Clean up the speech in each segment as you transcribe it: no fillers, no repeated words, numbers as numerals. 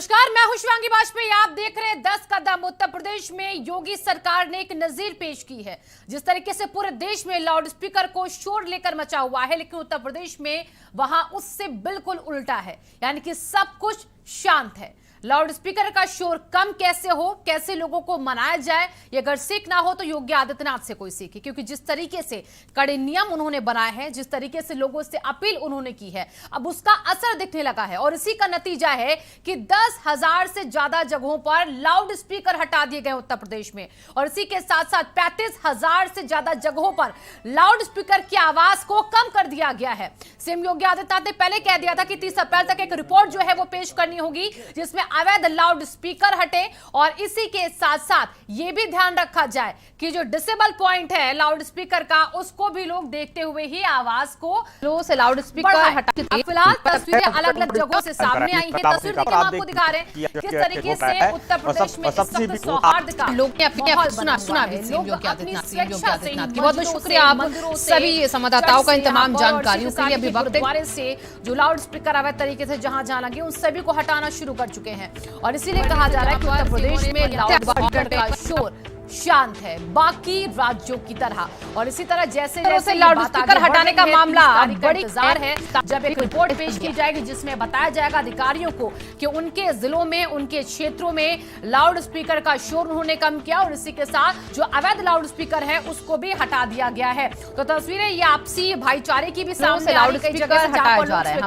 नमस्कार, मैं हूं शिवांगी वाजपेयी। आप देख रहे हैं 10 कदम। उत्तर प्रदेश में योगी सरकार ने एक नजीर पेश की है। जिस तरीके से पूरे देश में लाउड स्पीकर को शोर लेकर मचा हुआ है, लेकिन उत्तर प्रदेश में वहां उससे बिल्कुल उल्टा है, यानी कि सब कुछ शांत है। लाउड स्पीकर का शोर कम कैसे हो, कैसे लोगों को मनाया जाए, ये अगर सीखना हो तो योगी आदित्यनाथ से कोई सीखे, क्योंकि जिस तरीके से कड़े नियम उन्होंने बनाए हैं, जिस तरीके से लोगों से अपील उन्होंने की है, अब उसका असर दिखने लगा है। और इसी का नतीजा है कि 10,000 से ज्यादा जगहों पर लाउड स्पीकर हटा दिए गए उत्तर प्रदेश में, और इसी के साथ साथ 35,000 से ज्यादा जगहों पर लाउड स्पीकर की आवाज को कम कर दिया गया है। सीएम योगी आदित्यनाथ ने पहले कह दिया था कि 30 अप्रैल तक एक रिपोर्ट जो है वो पेश करनी होगी, जिसमें अवैध लाउड स्पीकर हटे। और इसी के साथ साथ ये भी ध्यान रखा जाए कि जो डिसेबल पॉइंट है लाउड स्पीकर का, उसको भी लोग देखते हुए ही आवाज को लो से लाउड स्पीकर हटा। फिलहाल तस्वीरें अलग अलग जगहों से सामने आई हैं। तस्वीर देखिए, हम आपको दिखा रहे हैं किस तरीके से उत्तर प्रदेश में इस वक्त सौहार्द का लोग ने अपनी सुना भी सीएम योगी आदित्यनाथ की। बहुत बहुत शुक्रिया आप सभी संवाददाताओं का इन तमाम जानकारियों के लिए। अभिभावक से जो लाउड स्पीकर अवैध तरीके से जहां जहां लगे, उन सभी को हटाना शुरू कर चुके हैं। और इसीलिए कहा जा रहा है कि उत्तर प्रदेश में लाउड स्पीकर का शोर शांत है, बाकी राज्यों की तरह। और इसी तरह जैसे जैसे लाउड स्पीकर हटाने का मामला बड़ी इंतजार है, जब एक रिपोर्ट पेश की जाएगी जिसमें बताया जाएगा अधिकारियों को कि उनके जिलों में, उनके क्षेत्रों में लाउड स्पीकर का शोर उन्होंने कम किया, और इसी के साथ जो अवैध लाउड स्पीकर है उसको भी हटा दिया गया है। तो तस्वीरें ये आपसी भाईचारे की भी सामने लाउड स्पीकर हटाया जा रहा है।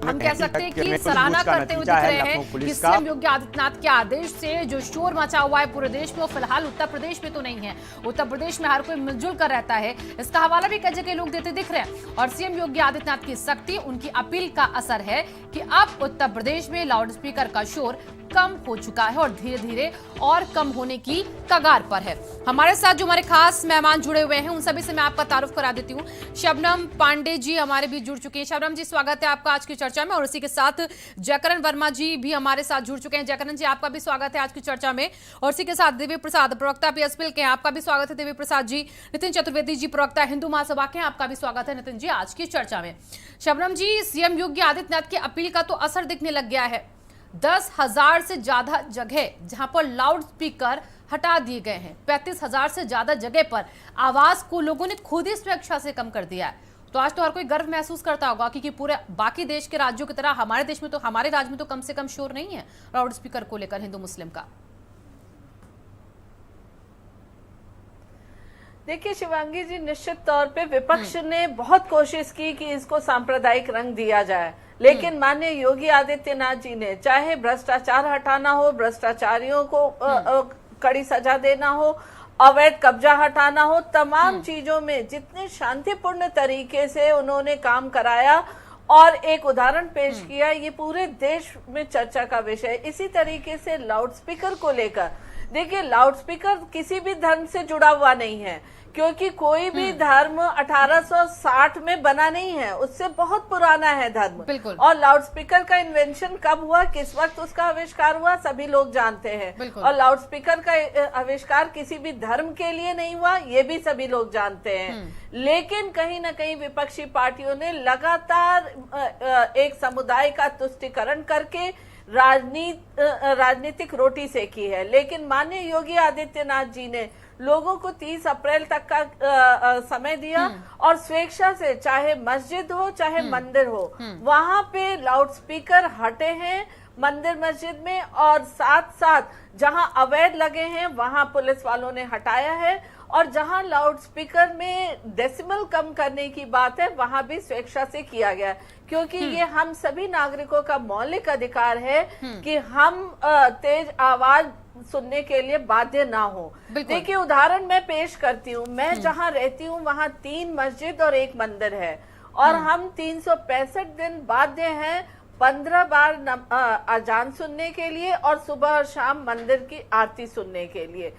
हम कह सकते हैं कि सराहना करते हुए दिख रहे हैं कि सीएम योगी आदित्यनाथ के आदेश से जो शोर मचा हुआ है पूरे देश में, वो फिलहाल उत्तर प्रदेश में तो नहीं है। उत्तर प्रदेश में हर कोई मिलजुल कर रहता है, इसका हवाला भी कई जगह लोग देते दिख रहे हैं। और सीएम योगी आदित्यनाथ की सख्ती, उनकी अपील का असर है कि अब उत्तर प्रदेश में लाउड स्पीकर का शोर कम हो चुका है और धीरे धीरे और कम होने की कगार पर है। हमारे साथ जो हमारे खास मेहमान जुड़े हुए हैं, उन सभी से मैं आपका तारुफ करा देती हूँ। शबनम पांडे जी हमारे बीच जुड़ चुके हैं। शबनम जी, स्वागत है आपका आज की चर्चा में। और इसी के साथ जयकरण वर्मा जी भी हमारे साथ जुड़ चुके हैं। जयकरण जी, आपका भी स्वागत है आज की चर्चा में। और इसी के साथ दिव्य प्रसाद, प्रवक्ता पीएसपीएल के, आपका भी स्वागत है दिव्य प्रसाद जी। नितिन चतुर्वेदी जी, प्रवक्ता हिंदू महासभा के, आपका भी स्वागत है नितिन जी आज की चर्चा में। शबनम जी, सीएम योगी आदित्यनाथ की अपील का तो असर दिखने लग गया है। 10,000 से ज्यादा जगह जहां पर लाउड स्पीकर हटा दिए गए हैं, 35,000 से ज्यादा जगह पर आवाज को लोगों ने खुद ही स्वेच्छा से कम कर दिया है। तो आज तो हर कोई गर्व महसूस करता होगा कि पूरे बाकी देश के राज्यों की तरह हमारे देश में तो, हमारे राज्य में तो कम से कम शोर नहीं है लाउड स्पीकर को लेकर हिंदू मुस्लिम का। देखिए शिवांगी जी, निश्चित तौर पे विपक्ष ने बहुत कोशिश की कि इसको सांप्रदायिक रंग दिया जाए, लेकिन माननीय योगी आदित्यनाथ जी ने, चाहे भ्रष्टाचार हटाना हो, भ्रष्टाचारियों को कड़ी सजा देना हो, अवैध कब्जा हटाना हो, तमाम चीजों में जितने शांतिपूर्ण तरीके से उन्होंने काम कराया और एक उदाहरण पेश किया, ये पूरे देश में चर्चा का विषय। इसी तरीके से लाउड स्पीकर को लेकर, देखिए लाउड स्पीकर किसी भी धर्म से जुड़ा हुआ नहीं है, क्योंकि कोई भी धर्म 1860 में बना नहीं है, उससे बहुत पुराना है धर्म। और लाउड स्पीकर का इन्वेंशन कब हुआ, किस वक्त उसका आविष्कार हुआ, सभी लोग जानते हैं। और लाउड स्पीकर का आविष्कार किसी भी धर्म के लिए नहीं हुआ, ये भी सभी लोग जानते हैं। लेकिन कहीं ना कहीं विपक्षी पार्टियों ने लगातार एक समुदाय का तुष्टीकरण करके राजनीतिक रोटी सेकी है। लेकिन माननीय योगी आदित्यनाथ जी ने लोगों को 30 अप्रैल तक का समय दिया, और स्वेच्छा से, चाहे मस्जिद हो चाहे मंदिर हो, वहां पे लाउड स्पीकर हटे हैं मंदिर मस्जिद में। और साथ साथ जहां अवैध लगे हैं वहां पुलिस वालों ने हटाया है, और जहां लाउड स्पीकर में डेसिबल कम करने की बात है वहां भी स्वेच्छा से किया गया, क्योंकि ये हम सभी नागरिकों का मौलिक अधिकार है कि हम तेज आवाज सुनने के लिए बाध्य ना हो। देखिए उदाहरण मैं पेश करती हूँ, मैं जहाँ रहती हूँ वहाँ 3 मस्जिद और 1 मंदिर है, और हम 365 दिन बाध्य हैं 15 बार अजान सुनने के लिए और सुबह और शाम मंदिर की आरती सुनने के लिए।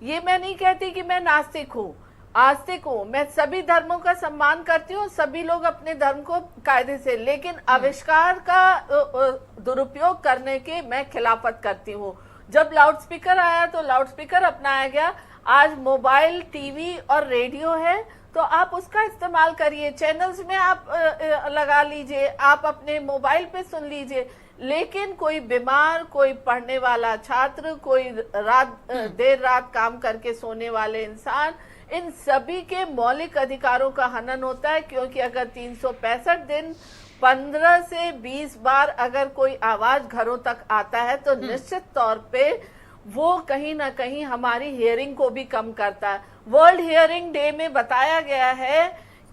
ये मैं नहीं कहती कि मैं नास्तिक हूँ, आस्तिक हूँ, मैं सभी धर्मों का सम्मान करती हूँ, सभी लोग अपने धर्म को कायदे से, लेकिन आविष्कार का दुरुपयोग करने के मैं खिलाफत करती हूँ। जब लाउड स्पीकर आया तो लाउड स्पीकर अपनाया गया। आज मोबाइल, टीवी और रेडियो है, तो आप उसका इस्तेमाल करिए, चैनल्स में आप लगा लीजिए, आप अपने मोबाइल पे सुन लीजिए। लेकिन कोई बीमार, कोई पढ़ने वाला छात्र, कोई देर रात काम करके सोने वाले इंसान, इन सभी के मौलिक अधिकारों का हनन होता है। क्योंकि अगर 365 दिन 15 से 20 बार अगर कोई आवाज घरों तक आता है तो निश्चित तौर पे वो कहीं ना कहीं हमारी हियरिंग को भी कम करता है। वर्ल्ड हियरिंग डे में बताया गया है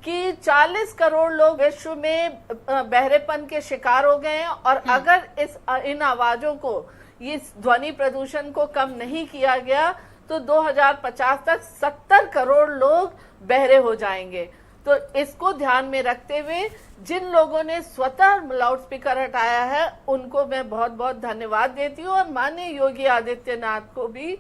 कि 40 करोड़ लोग विश्व में बहरेपन के शिकार हो गए हैं, और अगर इन आवाजों को, इस ध्वनि प्रदूषण को कम नहीं किया गया तो 2050 तक 70 करोड़ लोग बहरे हो जाएंगे। तो इसको ध्यान में रखते हुए जिन लोगों ने स्वतः लाउडस्पीकर हटाया है उनको मैं बहुत बहुत धन्यवाद देती हूँ, और माननीय योगी आदित्यनाथ को भी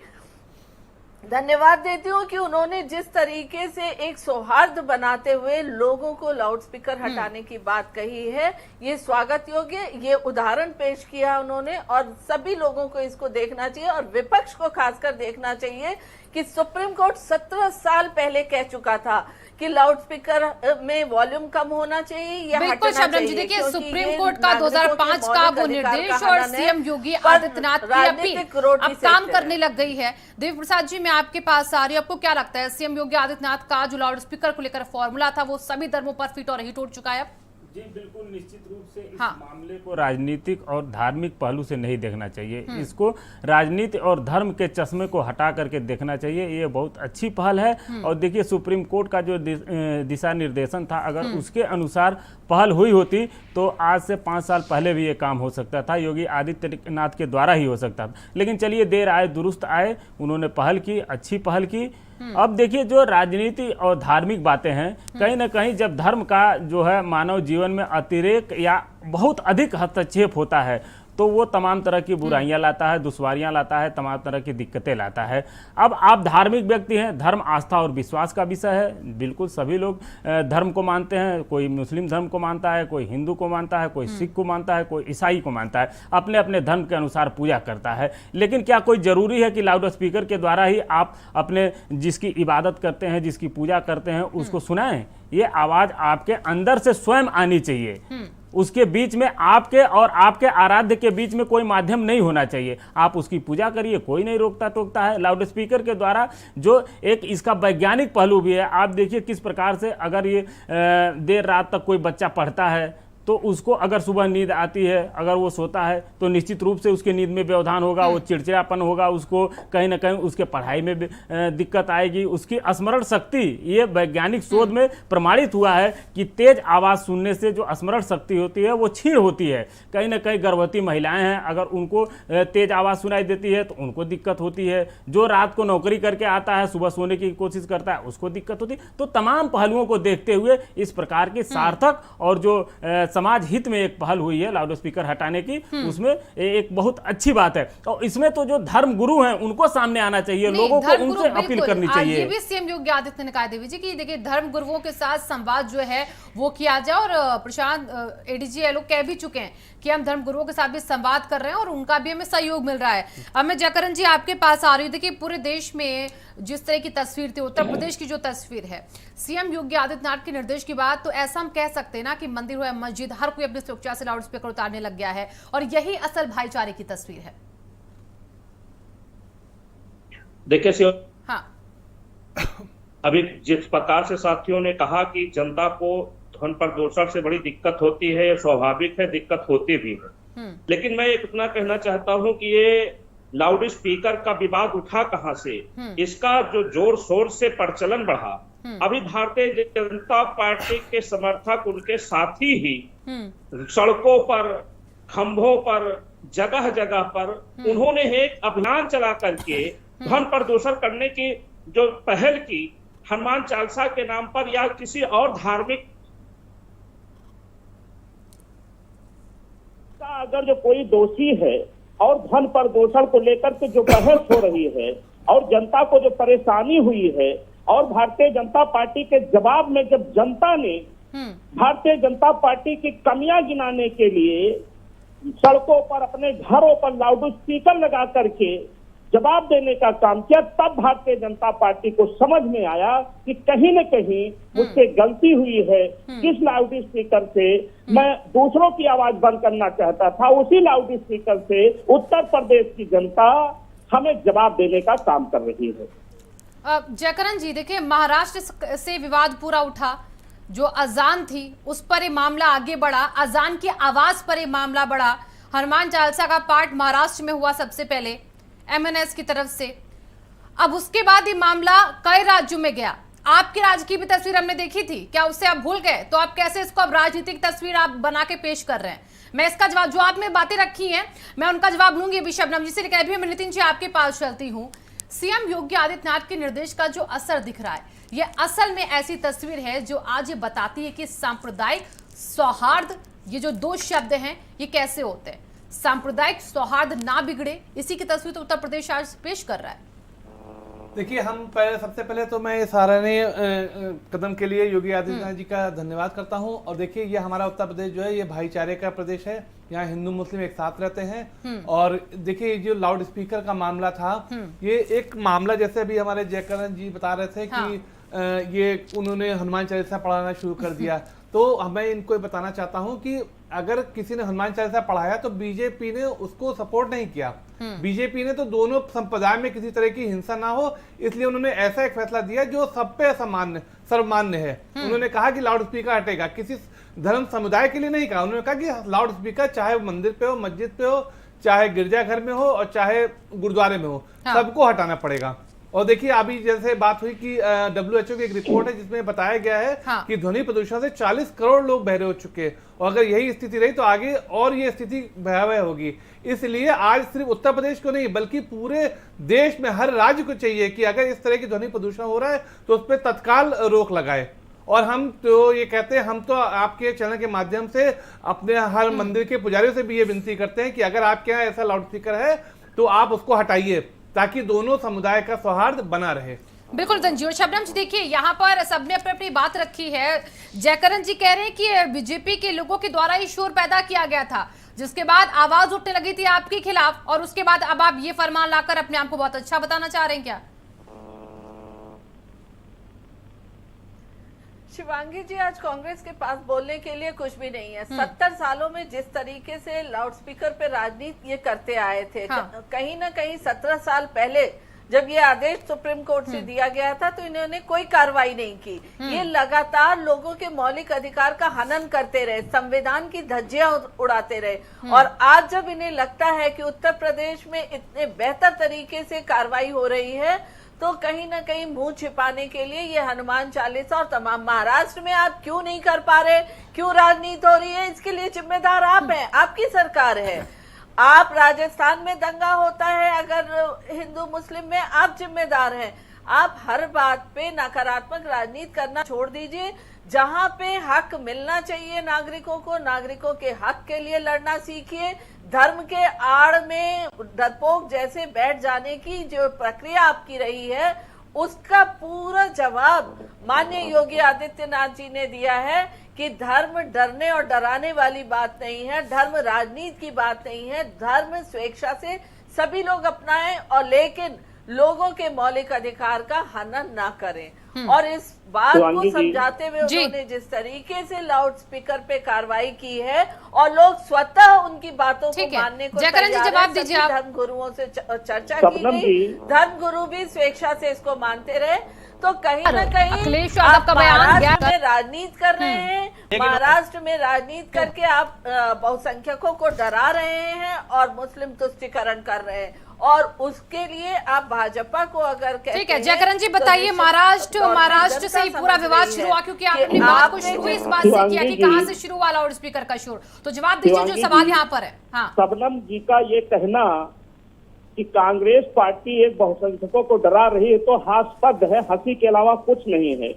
धन्यवाद देती हूँ कि उन्होंने जिस तरीके से एक सौहार्द बनाते हुए लोगों को लाउडस्पीकर हटाने की बात कही है, ये स्वागत योग्य, ये उदाहरण पेश किया उन्होंने, और सभी लोगों को इसको देखना चाहिए और विपक्ष को खासकर देखना चाहिए कि सुप्रीम कोर्ट 17 साल पहले कह चुका था कि लाउडस्पीकर में वॉल्यूम कम होना चाहिए, यह बिल्कुल शबनम जी, देखिए सुप्रीम कोर्ट का 2005 का वो निर्देश और सीएम योगी आदित्यनाथ की अपील अब काम करने लग गई है। देव प्रसाद जी, मैं आपके पास आ रही हूँ, आपको क्या लगता है सीएम योगी आदित्यनाथ का जो लाउडस्पीकर को लेकर फॉर्मूला था वो सभी धर्मों पर फिट और हिट उठ चुका है? जी बिल्कुल, निश्चित रूप से इस मामले को राजनीतिक और धार्मिक पहलू से नहीं देखना चाहिए। इसको राजनीति और धर्म के चश्मे को हटा करके देखना चाहिए। ये बहुत अच्छी पहल है। और देखिए सुप्रीम कोर्ट का जो दिशा निर्देशन था, अगर उसके अनुसार पहल हुई होती तो आज से 5 साल पहले भी ये काम हो सकता था, योगी आदित्यनाथ के द्वारा ही हो सकता था। लेकिन चलिए, देर आए दुरुस्त आए, उन्होंने पहल की, अच्छी पहल की। अब देखिए, जो राजनीति और धार्मिक बातें हैं, कहीं ना कहीं जब धर्म का जो है मानव जीवन में अतिरेक या बहुत अधिक हस्तक्षेप होता है तो वो तमाम तरह की बुराइयां लाता है, दुश्वारियां लाता है, तमाम तरह की दिक्कतें लाता है। अब आप धार्मिक व्यक्ति हैं, धर्म आस्था और विश्वास का विषय है। बिल्कुल सभी लोग धर्म को मानते हैं, कोई मुस्लिम धर्म को मानता है, कोई हिंदू को मानता है, कोई सिख को मानता है, कोई ईसाई को मानता है, अपने अपने धर्म के अनुसार पूजा करता है। लेकिन क्या कोई ज़रूरी है कि लाउड स्पीकर के द्वारा ही आप अपने जिसकी इबादत करते हैं, जिसकी पूजा करते हैं, उसको सुनाएं? ये आवाज़ आपके अंदर से स्वयं आनी चाहिए। उसके बीच में आपके और आपके आराध्य के बीच में कोई माध्यम नहीं होना चाहिए। आप उसकी पूजा करिए, कोई नहीं रोकता टोकता है। लाउड स्पीकर के द्वारा जो एक इसका वैज्ञानिक पहलू भी है, आप देखिए किस प्रकार से अगर ये देर रात तक कोई बच्चा पढ़ता है तो उसको अगर सुबह नींद आती है, अगर वो सोता है तो निश्चित रूप से उसके नींद में व्यवधान होगा, वो चिड़चिड़ापन होगा, उसको कहीं ना कहीं उसके पढ़ाई में दिक्कत आएगी, उसकी स्मरण शक्ति, ये वैज्ञानिक शोध में प्रमाणित हुआ है कि तेज आवाज़ सुनने से जो स्मरण शक्ति होती है वो क्षीण होती है। कहीं ना कहीं गर्भवती महिलाएं हैं, अगर उनको तेज आवाज़ सुनाई देती है तो उनको दिक्कत होती है। जो रात को नौकरी करके आता है, सुबह सोने की कोशिश करता है, उसको दिक्कत होती है। तो तमाम पहलुओं को देखते हुए इस प्रकार की सार्थक और जो समाज हित में एक पहल हुई है लाउड स्पीकर हटाने की, उसमें एक बहुत अच्छी बात है। और इसमें तो जो धर्म गुरु हैं उनको सामने आना चाहिए, लोगों को उनसे अपील करनी चाहिए। ये भी सीएम योगी आदित्यनाथ ने कहा, देवी जी, कि देखिए धर्म गुरुओं के साथ संवाद जो है वो किया जाए। और प्रशांत एडीजी लोग कह भी चुके हैं कि हम धर्म गुरुओं के साथ भी संवाद कर रहे हैं और उनका भी हमें सहयोग मिल रहा है। अब मैं जयकरण जी आपके पास आ रही हूँ। देखिए पूरे देश में जिस तरह की तस्वीर थी, उत्तर प्रदेश की जो तस्वीर है, सीएम योगी आदित्यनाथ के निर्देश की बात, तो ऐसा हम कह सकते हैं ना कि मंदिर हो या मस्जिद, हर कोई अपनी सुरक्षा से लाउड स्पीकर उतारने लग गया है, और यही असल भाईचारे की तस्वीर है। देखिए हाँ, अभी जिस प्रकार से साथियों ने कहा कि जनता को ध्वनि प्रदूषण से बड़ी दिक्कत होती है, ये स्वाभाविक है, दिक्कत होती भी है। लेकिन मैं इतना कहना चाहता हूं कि ये लाउड स्पीकर का विवाद उठा कहां से, इसका जो जोर शोर से प्रचलन बढ़ा, अभी भारतीय जनता पार्टी के समर्थक, उनके साथी ही सड़कों पर, खंभों पर, जगह जगह पर उन्होंने एक अभियान चला करके ध्वनि प्रदूषण करने की जो पहल की, हनुमान चालीसा के नाम पर या किसी और धार्मिक, अगर जो कोई दोषी है और ध्वनि प्रदूषण को लेकर के जो बहस हो रही है और जनता को जो परेशानी हुई है, और भारतीय जनता पार्टी के जवाब में जब जनता ने भारतीय जनता पार्टी की कमियां गिनाने के लिए सड़कों पर, अपने घरों पर लाउड स्पीकर लगा करके जवाब देने का काम किया। तब भारतीय जनता पार्टी को समझ में आया कि कहीं न कहीं मुझसे गलती हुई है। किस लाउड स्पीकर से मैं दूसरों की आवाज बंद करना चाहता था, उसी लाउड स्पीकर से उत्तर प्रदेश की जनता हमें जवाब देने का काम कर रही है। जयकरण जी, देखिए, महाराष्ट्र से विवाद पूरा उठा, जो अजान थी उस पर ये मामला आगे बढ़ा, अजान की आवाज पर ये मामला बढ़ा, हनुमान चालीसा का पाठ महाराष्ट्र में हुआ सबसे पहले MNS की तरफ से। अब उसके बाद ये मामला कई राज्यों में गया। आपके राज्य की भी तस्वीर हमने देखी थी, क्या उससे आप भूल गए? तो आप कैसे इसको अब राजनीतिक तस्वीर आप बना के पेश कर रहे हैं? मैं इसका जवाब, जो आपने बातें रखी हैं मैं उनका जवाब लूंगी अभी शबनम जी से, लेकिन अभी मैं नितिन जी आपके पास चलती हूँ। सीएम योगी आदित्यनाथ के निर्देश का जो असर दिख रहा है, ये असल में ऐसी तस्वीर है जो आज ये बताती है कि सांप्रदायिक सौहार्द, ये जो दो शब्द हैं, ये कैसे होते हैं। सांप्रदायिक सौहार्द ना बिगड़े, इसी की तस्वीर तो उत्तर प्रदेश आज पेश कर रहा है। देखिए, हम सबसे पहले तो मैं सराहनीय कदम के लिए योगी आदित्यनाथ जी का धन्यवाद करता हूं। और देखिए, ये हमारा उत्तर प्रदेश जो है ये भाईचारे का प्रदेश है, यहाँ हिंदू मुस्लिम एक साथ रहते हैं। और देखिए, जो लाउड स्पीकर का मामला था, ये एक मामला जैसे अभी हमारे जयकरण जी बता रहे थे कि ये उन्होंने हनुमान चालीसा पढ़ाना शुरू कर दिया। तो मैं इनको बताना चाहता हूं कि अगर किसी ने हनुमान चालीसा पढ़ाया तो बीजेपी ने उसको सपोर्ट नहीं किया। बीजेपी ने तो दोनों संप्रदाय में किसी तरह की हिंसा ना हो, इसलिए उन्होंने ऐसा एक फैसला दिया जो सब पे सर्वमान्य है। उन्होंने कहा कि लाउड स्पीकर हटेगा, किसी धर्म समुदाय के लिए नहीं कहा। उन्होंने कहा कि लाउड स्पीकर चाहे मंदिर पे हो, मस्जिद पे हो, चाहे गिरजाघर में हो और चाहे गुरुद्वारे में हो, सबको हटाना पड़ेगा। और देखिए, अभी जैसे बात हुई कि WHO की एक रिपोर्ट है जिसमें बताया गया है कि ध्वनि प्रदूषण से 40 करोड़ लोग बहरे हो चुके हैं, और अगर यही स्थिति रही तो आगे और ये स्थिति भयावह होगी। इसलिए आज सिर्फ उत्तर प्रदेश को नहीं बल्कि पूरे देश में हर राज्य को चाहिए कि अगर इस तरह की ध्वनि प्रदूषण हो रहा है तो उस पर तत्काल रोक लगाए। और हम तो ये कहते हैं, हम तो आपके चैनल के माध्यम से अपने हर मंदिर के पुजारियों से भी ये विनती करते हैं कि अगर आपके यहाँ ऐसा लाउड स्पीकर है तो आप उसको हटाइए, ताकि दोनों समुदाय का सौहार्द बना रहे। बिल्कुल तंजी। और शबनम जी, देखिए, यहाँ पर सबने अपनी अपनी बात रखी है। जयकरण जी कह रहे हैं कि बीजेपी के लोगों के द्वारा ही शोर पैदा किया गया था, जिसके बाद आवाज उठने लगी थी आपके खिलाफ, और उसके बाद अब आप ये फरमान लाकर अपने आप को बहुत अच्छा बताना चाह रहे हैं क्या? शिवांगी जी, आज कांग्रेस के पास बोलने के लिए कुछ भी नहीं है। 70 सालों में जिस तरीके से लाउडस्पीकर पे राजनीति ये करते आए थे, कहीं ना कहीं 17 साल पहले जब ये आदेश सुप्रीम कोर्ट से दिया गया था तो इन्होंने कोई कार्रवाई नहीं की। ये लगातार लोगों के मौलिक अधिकार का हनन करते रहे, संविधान की धज्जियां उड़ाते रहे। और आज जब इन्हें लगता है कि उत्तर प्रदेश में इतने बेहतर तरीके से कार्रवाई हो रही है, तो कहीं ना कहीं मुंह छिपाने के लिए ये हनुमान चालीसा और तमाम महाराष्ट्र में आप क्यों नहीं कर पा रहे, क्यों राजनीति हो रही है, इसके लिए जिम्मेदार आप हैं, आपकी सरकार है। आप राजस्थान में दंगा होता है अगर हिंदू मुस्लिम में, आप जिम्मेदार हैं। आप हर बात पे नकारात्मक राजनीति करना छोड़ दीजिए। जहां पे हक मिलना चाहिए नागरिकों को, नागरिकों के हक के लिए लड़ना सीखिए। धर्म के आड़ में डरपोक जैसे बैठ जाने की जो प्रक्रिया आपकी रही है, उसका पूरा जवाब माननीय योगी आदित्यनाथ जी ने दिया है कि धर्म डरने और डराने वाली बात नहीं है, धर्म राजनीति की बात नहीं है। धर्म स्वेच्छा से सभी लोग अपनाएं, और लेकिन लोगों के मौलिक अधिकार का हनन ना करें। और इस बात को समझाते हुए उन्होंने जिस तरीके से लाउड स्पीकर पे कार्रवाई की है, और लोग स्वतः उनकी बातों को मानने को तैयार हैं। जवाब दीजिए। धर्म गुरुओं से चर्चा की गई, धर्म गुरु भी स्वेच्छा से इसको मानते रहे। तो कहीं ना कहीं आप महाराष्ट्र में राजनीति कर रहे हैं, महाराष्ट्र में राजनीति करके आप बहुसंख्यकों को डरा रहे हैं और मुस्लिम तुष्टीकरण कर रहे हैं, और उसके लिए आप भाजपा को अगर कहते हैं। ठीक है, जयकरण जी बताइए, महाराष्ट्र से ही पूरा विवाद शुरू हुआ, क्योंकि आपने अपनी बात को शुरू इस बात से किया कि कहां से शुरू हुआ लाउड स्पीकर का शोर। तो जवाब दीजिए जो सवाल यहाँ पर है। हाँ, शबनम जी का ये कहना कि कांग्रेस पार्टी एक बहुसंख्यकों को डरा रही है तो हास्यास्पद है, हंसी के अलावा कुछ नहीं है।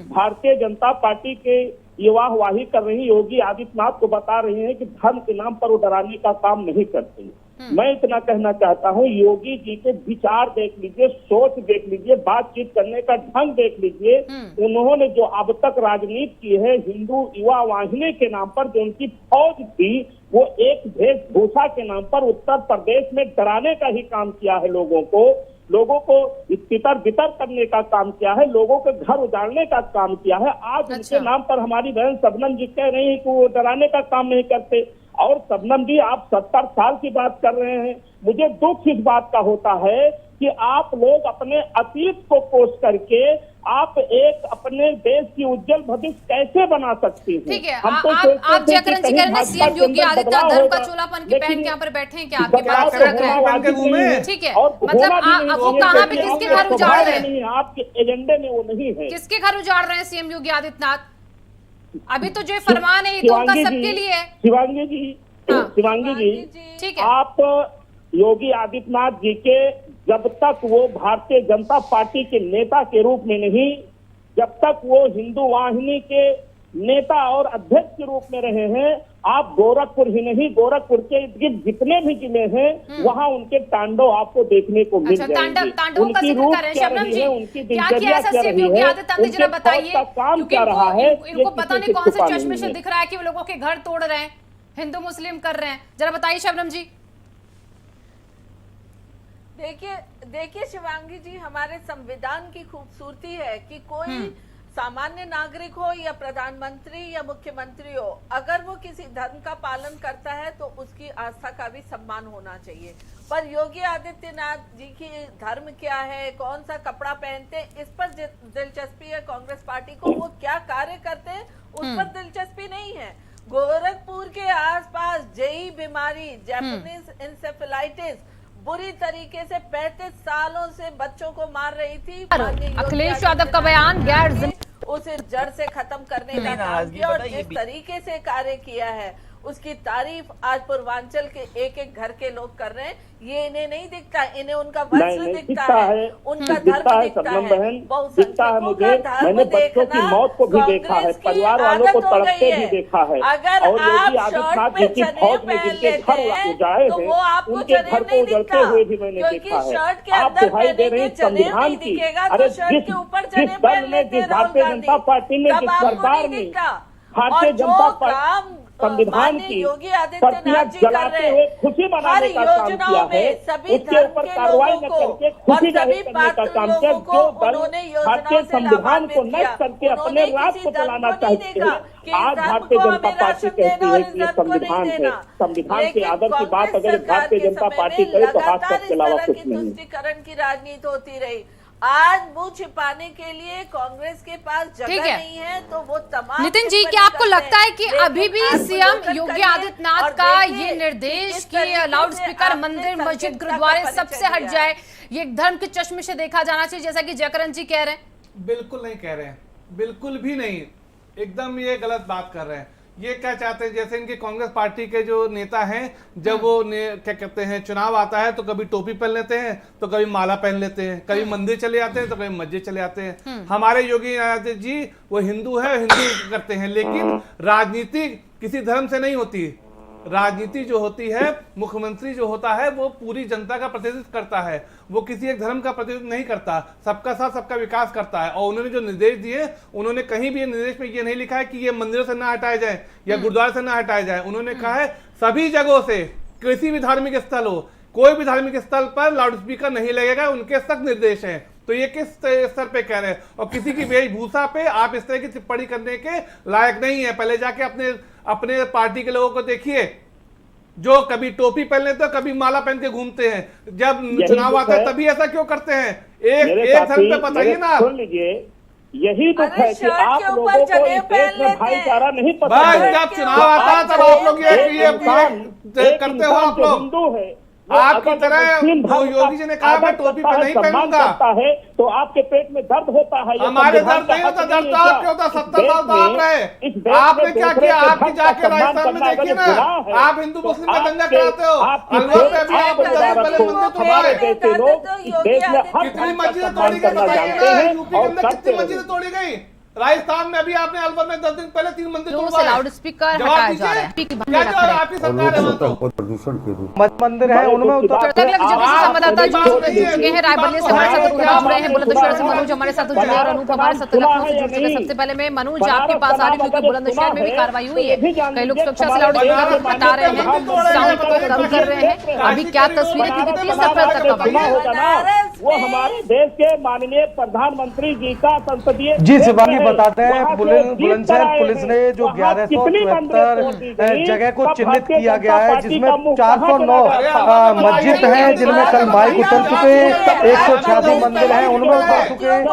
भारतीय जनता पार्टी के युवा वाही कर रही योगी आदित्यनाथ को बता रहे हैं कि धर्म के नाम पर वो डराने का काम नहीं करते। मैं इतना कहना चाहता हूं, योगी जी के विचार देख लीजिए, सोच देख लीजिए, बातचीत करने का ढंग देख लीजिए। उन्होंने जो अब तक राजनीति की है हिंदू युवा वाहिनी के नाम पर, जो उनकी फौज थी, वो एक वेशभूषा के नाम पर उत्तर प्रदेश में डराने का ही काम किया है। लोगों को तितर बितर करने का काम किया है, लोगों के घर उजाड़ने का काम किया है। आज उनके नाम पर हमारी बहन शबनम जी कह रही है कि वो डराने का काम नहीं करते। और शबनम जी, आप 70 साल की बात कर रहे हैं। मुझे दुख इस बात का होता है कि आप लोग अपने अतीत को कोस करके आप एक अपने देश की उज्जवल भविष्य कैसे बना सकती हैं? ठीक है, आप जयकरण जी कह रहे हैं सीएम योगी आदित्यनाथ धर्म का चोलापन की पहन के यहाँ पर बैठे हैं, क्या आपकी बात से लग रहा है? ठीक है, मतलब वो कहाँ पे किसके घर उजाड़ रहे हैं? आपके एजेंडे में वो नहीं है। किसके घर उजाड़ रहे हैं सीएम योगी आदित्यनाथ? अभी तो जो फरमान है ये तो उनका सबके लिए है। शिवांगी जी, ठीक है, आप योगी आदित्यनाथ जी के जब तक वो भारतीय जनता पार्टी के नेता के रूप में नहीं, जब तक वो हिंदू वाहिनी के नेता और अध्यक्ष के रूप में रहे हैं, आप गोरखपुर ही नहीं, गोरखपुर के इर्द गिर्द जितने भी जिले हैं वहां उनके तांडव आपको देखने को मिल जाएंगे। तांडवों का जिक्र कर रहे हैं शबनम जी, उनकी क्या किया ऐसा सीएम योगी आदित्यनाथ ने, जरा बताइए, काम क्योंकि क्या रहा है, इनको पता नहीं कौन से चश्मे से दिख रहा है कि वो लोगों के घर तोड़ रहे हैं, हिंदू मुस्लिम कर रहे हैं। जरा बताइए शबनम जी। देखिए शिवांगी जी, हमारे संविधान की खूबसूरती है कि कोई सामान्य नागरिक हो या प्रधानमंत्री या मुख्यमंत्री हो, अगर वो किसी धर्म का पालन करता है तो उसकी आस्था का भी सम्मान होना चाहिए। पर योगी आदित्यनाथ जी की धर्म क्या है, कौन सा कपड़ा पहनते हैं, इस पर दिलचस्पी है कांग्रेस पार्टी को। वो क्या कार्य करते हैं उस पर दिलचस्पी नहीं है। गोरखपुर के आसपास जेई बीमारी, जैपनीज इंसेफेलाइटिस बुरी तरीके से 35 सालों से बच्चों को मार रही थी। अखिलेश यादव का बयान गैर उसे जड़ से खत्म करने का काम किया और जिस तरीके से कार्य किया है उसकी तारीफ आज पूर्वांचल के एक एक घर के लोग कर रहे हैं। ये इन्हें नहीं दिखता, इन्हें उनका वंश दिखता है, उनका धर्म दिखता है, बहुसंख्यकों का धर्म देखना मौत को भी देखा है, परिवार वालों को तड़पते भी देखा है। अगर आप शर्ट पे चने पहन लेते हैं तो वो आपको चने नहीं दिखता, क्योंकि शर्ट के अंदर पहनेंगे चने नहीं दिखेगा, तो शर्ट के ऊपर चने पहन लेते राहुल गांधी, तब आपको नहीं दिखता। और जो काम संविधान की योगी आदित्यनाथ जी कर रहे हैं, खुशी हर मनाने का काम किया योजनाओं है, में सभी उसके धर्म ऊपर के कार्रवाई लोगों न को करके और खुशी जाहिर सभी करने का पात्र काम किया। लोगों को जो दल उन्होंने भारतीय योजनाओं से संविधान को लाभान्वित नष्ट किया। करके अपने उन्होंने राज किसी को धर्म चलाना को नहीं चाहते देखा हैं। कि आज इस धर्म भारतीय को जनता हमें पार्टी राशन कहती देना है और कि इस ये धर्म को नहीं संविधान है, देना। संविधान के आदर की बात लेकिन अगर भारतीय कांग्रेस जनता सरकार पार्टी के करे तो समय में हाथ के अलावा लगातार कुछ इस तरह नहीं। की तुष्टीकरण की राजनीति होती रही। आज मुंह छिपाने के लिए कांग्रेस के पास जगह नहीं है, तो वो तमाम नितिन जी, क्या आपको लगता है कि अभी भी सीएम योगी आदित्यनाथ का ये निर्देश कि लाउड स्पीकर मंदिर मस्जिद गुरुद्वारे सबसे हट जाए, ये धर्म के चश्मे से देखा जाना चाहिए, जैसा कि जयकरण जी कह रहे हैं? बिल्कुल नहीं कह रहे हैं, बिल्कुल भी नहीं, एकदम ये गलत बात कर रहे हैं। ये क्या चाहते हैं, जैसे इनके कांग्रेस पार्टी के जो नेता हैं, जब वो क्या कहते हैं चुनाव आता है तो कभी टोपी पहन लेते हैं, तो कभी माला पहन लेते हैं, कभी मंदिर चले जाते हैं, तो कभी मस्जिद चले जाते हैं। हमारे योगी आदित्यनाथ जी वो हिंदू है, हिंदू करते हैं, लेकिन राजनीति किसी धर्म से नहीं होती। राजनीति जो होती है, मुख्यमंत्री जो होता है वो पूरी जनता का प्रतिनिधित्व करता है, वो किसी एक धर्म का प्रतिनिधित्व नहीं करता, सबका साथ सबका विकास करता है। और उन्होंने जो निर्देश दिए, उन्होंने कहीं भी निर्देश में ये नहीं लिखा है कि ये मंदिरों से ना हटाए जाए या गुरुद्वारे से ना हटाए जाए। उन्होंने कहा है सभी जगहों से, किसी भी धार्मिक स्थल हो, कोई भी धार्मिक स्थल पर लाउड स्पीकर नहीं लगेगा, उनके सख्त निर्देश है। तो ये किस स्तर पे कह रहे हैं? और किसी की वेशभूषा पे आप इस तरह की टिप्पणी करने के लायक नहीं है। पहले जाके अपने पार्टी के लोगों को देखिए, जो कभी टोपी पहन लेते हैं, कभी माला पहन के घूमते हैं, जब चुनाव आता है तभी ऐसा क्यों करते हैं? एक धर्म पे बताइए ना। सुन लीजिए, यही दुख है कि आप लोगों को इस देश में भाईचारा नहीं पता है। जब चुनाव आता है तब आप लोग ये करते हो। आप लोग हिंदू है, आपकी तरह योगी जी ने कहा मैं टोपी पे नहीं पहनूंगा, है तो आपके पेट में दर्द होता है। हमारे दर्द नहीं होता, दर्द आप क्यों होता? 70 साल तो आप रहे, आपने क्या किया? आपकी जाके राजस्थान में देखिए ना, आप हिंदू मुस्लिम का दंगा कराते हो। अलवर पे भी आप पहले मंदिर तोड़वाए, कितनी मस्जिदें तोड़ी गई बताइए ना? यूपी के अंदर कितनी मस्जिदें तोड़ी गई? राजस्थान में अभी आपने अलवर में 10 दिन पहले 3 मंदिर से लाउड स्पीकर हटाया जा रहा है। आपकी सरकार है प्रदूषण के रूप मठ मंदिर है उनमें संवाददाता जुड़ हैं रायबरेली से हमारे साथ जुड़ रहे हैं, बुलंदशहर से मनोज हमारे साथ जुड़े और अनूप हमारे साथ लखनऊ से जुड़ चुके। सबसे पहले मैं मनोज आपके पास आ रही हूँ क्योंकि बुलंदशहर में भी कार्रवाई हुई है, कई लोग सुरक्षा से लाउड स्पीकर हटा रहे हैं, साउंड को कम कर रहे हैं। अभी क्या तस्वीरें, क्योंकि 30 अप्रैल तक का वक्त है। वो हमारे देश के माननीय प्रधानमंत्री जी का संसदीय जी शिवांगी बताते हैं बुलंदशहर पुलिस ने जो 1173 जगह को चिन्हित किया गया है, जिसमें 409 मस्जिद हैं, जिनमें कल माइक उतर चुके हैं, 186 मंदिर हैं उनमें उतर चुके हैं।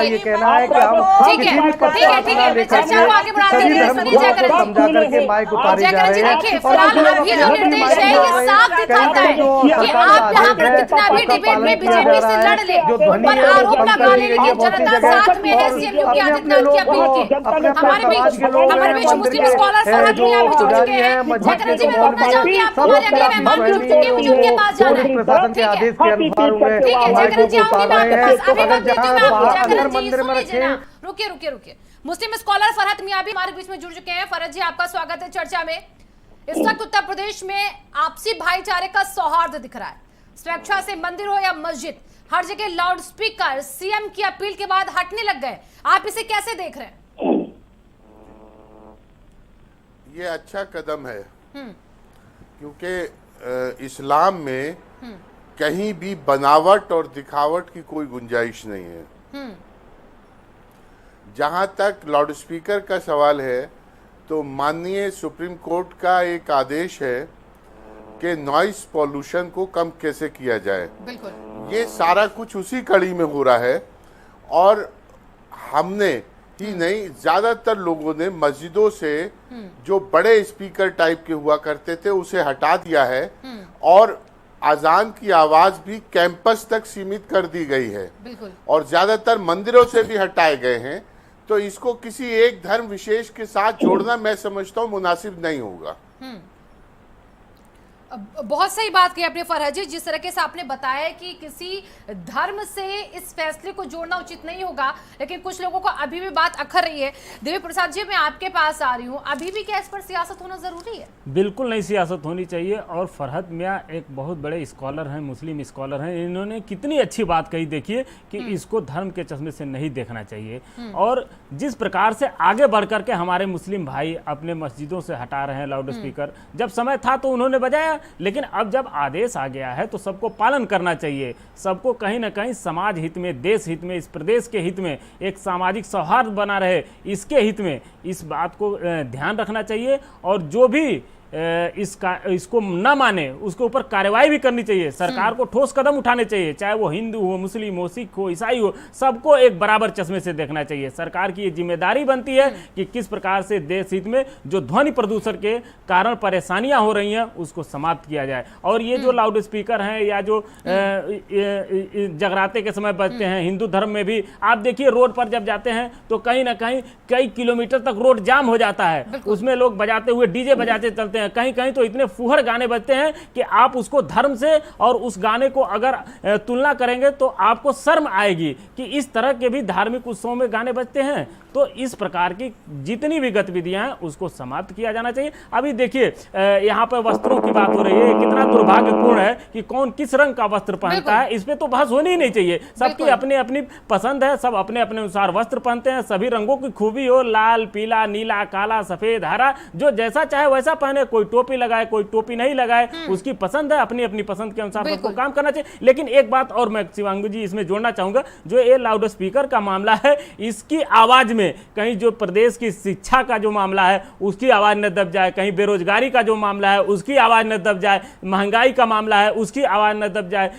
ये कहना है कि हम किसी भी समझा करके माइक उतारी जा रहे हैं। अभी जो निर्देश है ये साफ दिखाता है कि आप यहाँ पर कितना भी डिबेट में बीजेपी से लड़ ले, पर आरोप लगा ले, लेकिन जनता साथ में है सीएम योगी आदित्यनाथ की अपील के। हमारे बीच मुस्लिम स्कॉलर फरहत मियां भी जुड़ चुके हैं। जयकरण जी, मैं बोलना चाहूंगी आप हमारे अगले मेहमान भी जुड़ चुके हैं, मुझे उनके पास जाना है। प्रशासन के आदेश के अनुसार ठीक है जयकरण जी, आऊंगी मैं आपके पास। अभी वक्त देती हूँ मैं आपको। जयकरण जी मंदिर में सुनिए ना, रुकिए। मुस्लिम स्कॉलर फरहत मियां भी हमारे बीच में जुड़ चुके हैं। फरहत जी, आपका स्वागत है चर्चा में। इस वक्त उत्तर प्रदेश में आपसी भाईचारे का सौहार्द दिख रहा है। सुरक्षा से मंदिर हो या मस्जिद, हर जगह लाउड स्पीकर सीएम की अपील के बाद हटने लग गए। आप इसे कैसे देख रहे हैं? ये अच्छा कदम है, क्योंकि इस्लाम में कहीं भी बनावट और दिखावट की कोई गुंजाइश नहीं है। जहां तक लाउड स्पीकर का सवाल है, तो माननीय सुप्रीम कोर्ट का एक आदेश है कि नॉइस पॉल्यूशन को कम कैसे किया जाए। बिल्कुल, ये सारा कुछ उसी कड़ी में हो रहा है। और हमने ही नहीं, ज्यादातर लोगों ने मस्जिदों से जो बड़े स्पीकर टाइप के हुआ करते थे उसे हटा दिया है, और अजान की आवाज भी कैंपस तक सीमित कर दी गई है। बिल्कुल। और ज्यादातर मंदिरों से भी हटाए गए हैं। तो इसको किसी एक धर्म विशेष के साथ जोड़ना मैं समझता हूँ मुनासिब नहीं होगा। बहुत सही बात की आपने फरहत जी, जिस तरह से आपने बताया कि किसी धर्म से इस फैसले को जोड़ना उचित नहीं होगा, लेकिन कुछ लोगों को अभी भी बात अखर रही है। देवी प्रसाद जी, मैं आपके पास आ रही हूँ, अभी भी क्या इस पर सियासत होना जरूरी है? बिल्कुल नहीं सियासत होनी चाहिए। और फरहत मियां एक बहुत बड़े स्कॉलर हैं, मुस्लिम स्कॉलर हैं। इन्होंने कितनी अच्छी बात कही, देखिए कि इसको धर्म के चश्मे से नहीं देखना चाहिए। और जिस प्रकार से आगे बढ़ करके हमारे मुस्लिम भाई अपने मस्जिदों से हटा रहे हैं लाउड स्पीकर, जब समय था तो उन्होंने बजाया, लेकिन अब जब आदेश आ गया है तो सबको पालन करना चाहिए। सबको कहीं ना कहीं समाज हित में, देश हित में, इस प्रदेश के हित में, एक सामाजिक सौहार्द बना रहे, इसके हित में इस बात को ध्यान रखना चाहिए। और जो भी इसको न माने उसके ऊपर कार्रवाई भी करनी चाहिए। सरकार को ठोस कदम उठाने चाहिए, चाहे वो हिंदू हो, मुस्लिम हो, सिख हो, ईसाई हो, सबको एक बराबर चश्मे से देखना चाहिए। सरकार की ये जिम्मेदारी बनती है कि किस प्रकार से देश हित में जो ध्वनि प्रदूषण के कारण परेशानियां हो रही हैं उसको समाप्त किया जाए। और ये जो लाउड स्पीकर हैं या जो जगराते के समय बजते हैं, हिंदू धर्म में भी आप देखिए रोड पर जब जाते हैं तो कहीं ना कहीं कई किलोमीटर तक रोड जाम हो जाता है। उसमें लोग बजाते हुए डीजे बजाते चलते हैं, कहीं कहीं तो इतने फुहर गाने बजते हैं कि आप उसको धर्म से और उस गाने को अगर तुलना करेंगे तो आपको शर्म आएगी कि इस तरह के भी धार्मिक उत्सवों में गाने बजते हैं। तो इस प्रकार की जितनी भी गतिविधियां हैं उसको समाप्त किया जाना चाहिए। अभी देखिए यहाँ पर वस्त्रों की बात हो रही है, कितना दुर्भाग्यपूर्ण है कि कौन किस रंग का वस्त्र पहनता है, इस पे तो बहस होनी ही नहीं चाहिए। सबकी अपनी अपनी पसंद है, सब अपने अपने अनुसार वस्त्र पहनते हैं। सभी रंगों की खूबी हो, लाल, पीला, नीला, काला, सफेद, हरा, जो जैसा चाहे वैसा पहने। कोई टोपी लगाए, कोई टोपी नहीं लगाए, उसकी पसंद है। अपनी अपनी पसंद के अनुसार सबको काम करना चाहिए। लेकिन एक बात और मैं शिवांगी जी इसमें जोड़ना चाहूंगा, जो ये लाउड स्पीकर का मामला है, इसकी आवाज में कहीं जो प्रदेश की शिक्षा का जो मामला है उसकी आवाज न दब जाए, कहीं बेरोजगारी का जो मामला है उसकी आवाज न दब जाए, महंगाई का मामला है उसकी आवाज न दब जाए,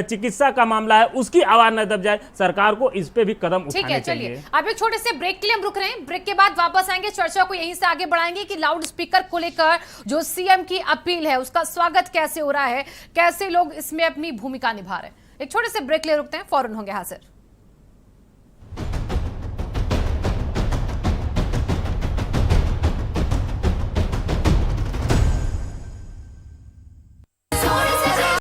चिकित्सा का मामला है उसकी आवाज न दब जाए। सरकार को इस पे भी कदम उठाने चाहिए। चलिए अब एक छोटे से ब्रेक के लिए हम रुक रहे हैं, ब्रेक के बाद वापस आएंगे, चर्चा को यहीं से आगे बढ़ाएंगे कि लाउड स्पीकर को लेकर जो सीएम की अपील है उसका स्वागत कैसे हो रहा है, कैसे लोग इसमें अपनी भूमिका निभा रहे हैं। एक छोटे से ब्रेक ले रुकते हैं, फौरन होंगे हाजिर।